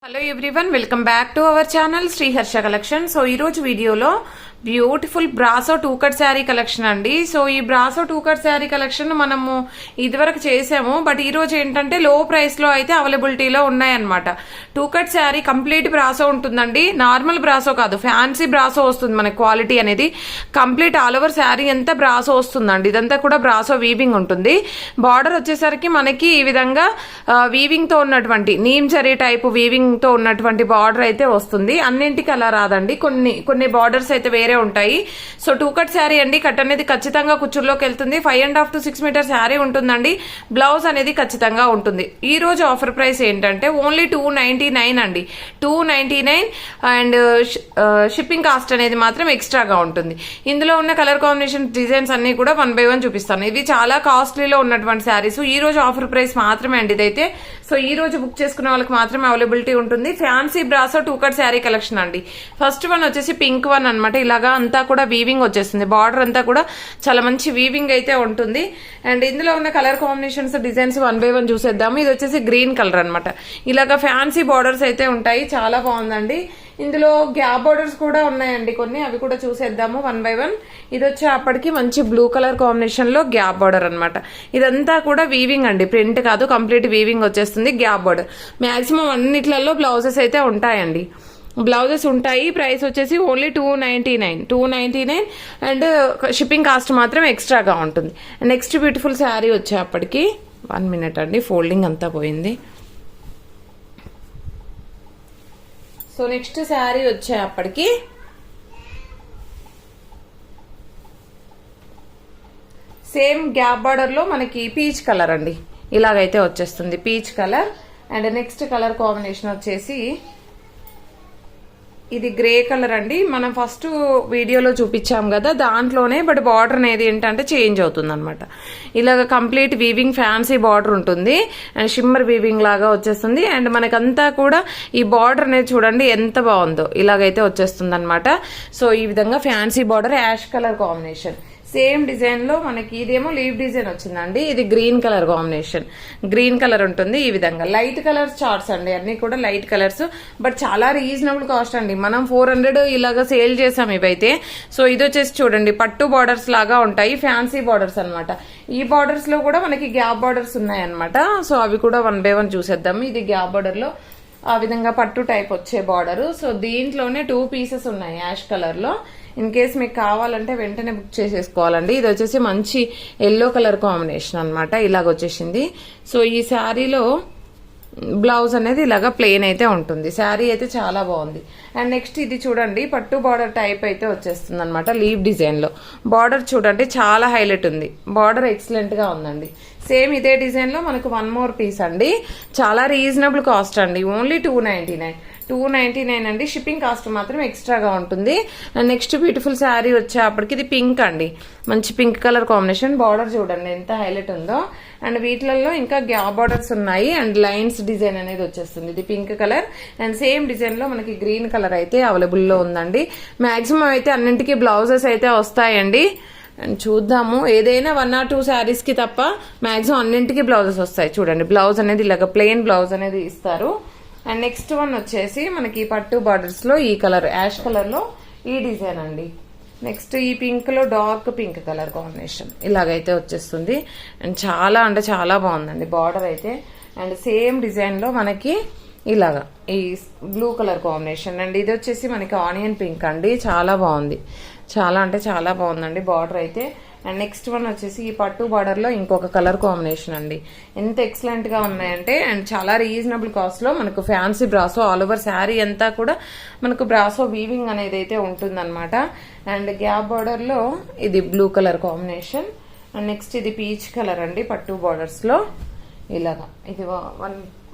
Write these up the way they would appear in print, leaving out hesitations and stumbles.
Hello everyone, welcome back to our channel Shri Harsha collection. So ఈ రోజు వీడియోలో beautiful brasso two cut sari collection అండి. So ఈ brasso two cut sari collection మనము ఇదివరకు చేసాము, బట్ ఈ రోజు ఏంటంటే లో ప్రైస్ లో అయితే అవైలబిలిటీలో ఉన్నాయన్నమాట. Two cut sari complete brasso ఉంటుందండి, నార్మల్ బ్రాసో కాదు, ఫ్యాన్సీ బ్రాసో వస్తుంది. మనకి క్వాలిటీ అనేది కంప్లీట్ ఆల్ ఓవర్ శారీ అంతా బ్రాసో వస్తుందండి. ఇదంతా కూడా బ్రాసో వీవింగ్ ఉంటుంది. బార్డర్ వచ్చేసరికి మనకి ఈ విధంగా వీవింగ్ తో ఉన్నటువంటి నీమ్ జరీ టైప్ వీవింగ్ తో ఉన్నటువంటి బార్డర్ అయితే వస్తుంది. అన్నింటికి అలా రాదండి, కొన్ని బార్డర్స్ అయితే వేరే ఉంటాయి. సో టూ కట్ శారీ అండి. కట్ అనేది ఖచ్చితంగా కుచ్చుల్లోకి వెళ్తుంది. 5.5 to 6 మీటర్ శారీ ఉంటుందండి. బ్లౌజ్ అనేది ఖచ్చితంగా ఉంటుంది. ఈ రోజు ఆఫర్ ప్రైస్ ఏంటంటే ఓన్లీ 299 అండి. 299 అండ్ షిప్పింగ్ కాస్ట్ అనేది మాత్రం ఎక్స్ట్రాగా ఉంటుంది. ఇందులో ఉన్న కలర్ కాంబినేషన్ డిజైన్స్ అన్ని కూడా 1 by 1 చూపిస్తాను. ఇవి చాలా కాస్ట్లీలో ఉన్నటువంటి శారీస్. ఈ రోజు ఆఫర్ ప్రైస్ మాత్రమే అండి ఇదైతే. సో ఈ రోజు బుక్ చేసుకున్న వాళ్ళకి మాత్రమే అవైలబిలిటీ ఉంటుంది. Fancy brasso two cut sari collection అండి. ఫస్ట్ వన్ వచ్చేసి పింక్ వన్ అనమాట. ఇలాగా అంతా కూడా వీవింగ్ వచ్చేస్తుంది. బార్డర్ అంతా కూడా చాలా మంచి వీవింగ్ అయితే ఉంటుంది. అండ్ ఇందులో ఉన్న కలర్ కాంబినేషన్స్ డిజైన్స్ 1 by 1 చూసేద్దాము. ఇది వచ్చేసి గ్రీన్ కలర్ అనమాట. ఇలాగా ఫ్యాన్సీ బార్డర్స్ అయితే ఉంటాయి. చాలా బాగుందండి. ఇందులో గ్యాప్ బార్డర్స్ కూడా ఉన్నాయండి కొన్ని, అవి కూడా చూసేద్దాము 1 by 1. ఇది వచ్చే అప్పటికి మంచి బ్లూ కలర్ కాంబినేషన్ లో గ్యాప్ బార్డర్ అనమాట. ఇదంతా కూడా వీవింగ్ అండి, ప్రింట్ కాదు, కంప్లీట్ వీవింగ్ వచ్చేస్తుంది. గ్యాప్ బార్డర్ మాక్సిమం అన్నిట్లలో బ్లౌజెస్ అయితే ఉంటాయండి. బ్లౌజెస్ ఉంటాయి. ప్రైస్ వచ్చేసి ఓన్లీ 299 అండ్ షిప్పింగ్ కాస్ట్ మాత్రం ఎక్స్ట్రాగా ఉంటుంది. నెక్స్ట్ బ్యూటిఫుల్ శారీ వచ్చే అప్పటికి 1 minute అండి, ఫోల్డింగ్ అంతా పోయింది. సో నెక్స్ట్ శారీ వచ్చే అప్పటికి సేమ్ గ్యాప్ బార్డర్ లో మనకి పీచ్ కలర్ అండి. ఇలాగైతే వచ్చేస్తుంది peach colour. And next colour combination వచ్చేసి ఇది గ్రే కలర్ అండి. మనం ఫస్ట్ వీడియోలో చూపించాం కదా దాంట్లోనే, బట్ బార్డర్ అనేది ఏంటంటే చేంజ్ అవుతుంది అనమాట. ఇలాగ కంప్లీట్ వీవింగ్ ఫ్యాన్సీ బార్డర్ ఉంటుంది అండ్ షిమ్మర్ వీవింగ్ లాగా వచ్చేస్తుంది. అండ్ మనకంతా కూడా ఈ బార్డర్ అనేది చూడండి ఎంత బాగుందో, ఇలాగైతే వచ్చేస్తుంది అనమాట. సో ఈ విధంగా fancy border, ash colour combination, same design లో మనకి ఇదేమో లీవ్ డిజైన్ వచ్చిందండి. ఇది green colour combination, green colour ఉంటుంది. ఈ విధంగా లైట్ కలర్స్ చార్ట్స్ అండి, అన్ని కూడా లైట్ కలర్స్, బట్ చాలా రీజనబుల్ కాస్ట్ అండి. మనం 400 ఇలాగా సేల్ చేసాం ఇవైతే. సో ఇది వచ్చేసి చూడండి పట్టు బార్డర్స్ లాగా ఉంటాయి, ఫ్యాన్సీ బార్డర్స్ అనమాట. ఈ బార్డర్స్ లో కూడా మనకి గ్యాప్ బార్డర్స్ ఉన్నాయన్నమాట. సో అవి కూడా 1 by 1 చూసేద్దాము. ఇది గ్యాప్ బార్డర్ లో ఆ విధంగా పట్టు టైప్ వచ్చే బార్డర్. సో దీంట్లోనే 2 pieces ఉన్నాయి యాష్ కలర్ లో. ఇన్ కేస్ మీకు కావాలంటే వెంటనే బుక్ చేసేసుకోవాలండి. ఇది వచ్చేసి మంచి ఎల్లో కలర్ కాంబినేషన్ అనమాట. ఇలాగ వచ్చేసింది. సో ఈ శారీలో బ్లౌజ్ అనేది ఇలాగా ప్లెయిన్ అయితే ఉంటుంది. శారీ అయితే చాలా బాగుంది. అండ్ నెక్స్ట్ ఇది చూడండి పట్టు బార్డర్ టైప్ అయితే వచ్చేస్తుంది అనమాట. లీవ్ డిజైన్ లో బార్డర్ చూడండి చాలా హైలైట్ ఉంది. బార్డర్ ఎక్సలెంట్ గా ఉందండి. సేమ్ ఇదే డిజైన్ లో మనకు 1 more piece అండి. చాలా రీజనబుల్ కాస్ట్ అండి, ఓన్లీ 299 అండి. షిప్పింగ్ కాస్ట్ మాత్రం ఎక్స్ట్రాగా ఉంటుంది. అండ్ నెక్స్ట్ బ్యూటిఫుల్ శారీ వచ్చేప్పటికి ఇది పింక్ అండి, మంచి పింక్ కలర్ కాంబినేషన్. బార్డర్ చూడండి ఎంత హైలైట్ ఉందో. అండ్ వీటిలలో ఇంకా గ్యాప్ బార్డర్స్ ఉన్నాయి అండ్ లైన్స్ డిజైన్ అనేది వచ్చేస్తుంది. ఇది pink colour and same design లో మనకి గ్రీన్ కలర్ అయితే అవైలబుల్ లో ఉందండి. మాక్సిమం అయితే అన్నింటికి బ్లౌజెస్ అయితే వస్తాయండి. అండ్ చూద్దాము, ఏదైనా 1 or 2 శారీస్ కి తప్ప మాక్సిమం అన్నింటికి బ్లౌజెస్ వస్తాయి. చూడండి బ్లౌజ్ అనేది ఇలాగ ప్లెయిన్ బ్లౌజ్ అనేది ఇస్తారు. అండ్ నెక్స్ట్ వన్ వచ్చేసి మనకి పట్టు బార్డర్స్ లో ఈ కలర్ యాష్ కలర్ లో ఈ డిజైన్ అండి. నెక్స్ట్ ఈ పింక్ లో డార్క్ పింక్ కలర్ కాంబినేషన్ ఇలాగైతే వచ్చేస్తుంది. అండ్ చాలా అంటే చాలా బాగుందండి బార్డర్ అయితే. అండ్ సేమ్ డిజైన్ లో మనకి ఇలాగా ఈ బ్లూ కలర్ కాంబినేషన్. అండ్ ఇది వచ్చేసి మనకి ఆనియన్ పింక్ అండి. చాలా బాగుంది, చాలా అంటే చాలా బాగుందండి బార్డర్ అయితే. అండ్ నెక్స్ట్ వన్ వచ్చేసి ఈ పట్టు బార్డర్ లో ఇంకొక కలర్ కాంబినేషన్ అండి. ఎంత ఎక్సలెంట్ గా ఉన్నాయంటే, అండ్ చాలా రీజనబుల్ కాస్ట్ లో మనకు fancy brasso all over sari అంతా కూడా మనకు బ్రాసో వీవింగ్ అనేది అయితే ఉంటుందన్నమాట. అండ్ గ్యాప్ బార్డర్ లో ఇది blue colour combination. And next ఇది పీచ్ కలర్ అండి పట్టు బార్డర్స్ లో ఇలాగా. ఇది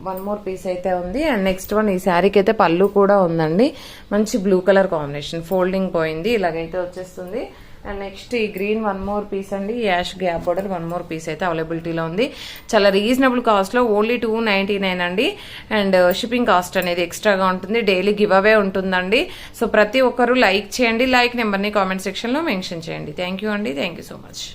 1 more piece అయితే ఉంది. అండ్ నెక్స్ట్ వన్ ఈ శారీకి అయితే పళ్ళు కూడా ఉందండి, మంచి బ్లూ కలర్ కాంబినేషన్, ఫోల్డింగ్ పోయింది, ఇలాగైతే వచ్చేస్తుంది. అండ్ నెక్స్ట్ ఈ గ్రీన్ 1 more piece అండి, ash gap border 1 more piece అయితే అవైలబిలిటీలో ఉంది. చాలా రీజనబుల్ కాస్ట్ లో ఓన్లీ 299 అండి. అండ్ షిప్పింగ్ కాస్ట్ అనేది ఎక్స్ట్రాగా ఉంటుంది. డైలీ గివ్ అవే ఉంటుందండి. సో ప్రతి ఒక్కరు లైక్ చేయండి, లైక్ నెంబర్ని కామెంట్ సెక్షన్ లో మెన్షన్ చేయండి. థ్యాంక్ యూ అండి, థ్యాంక్ యూ సో మచ్.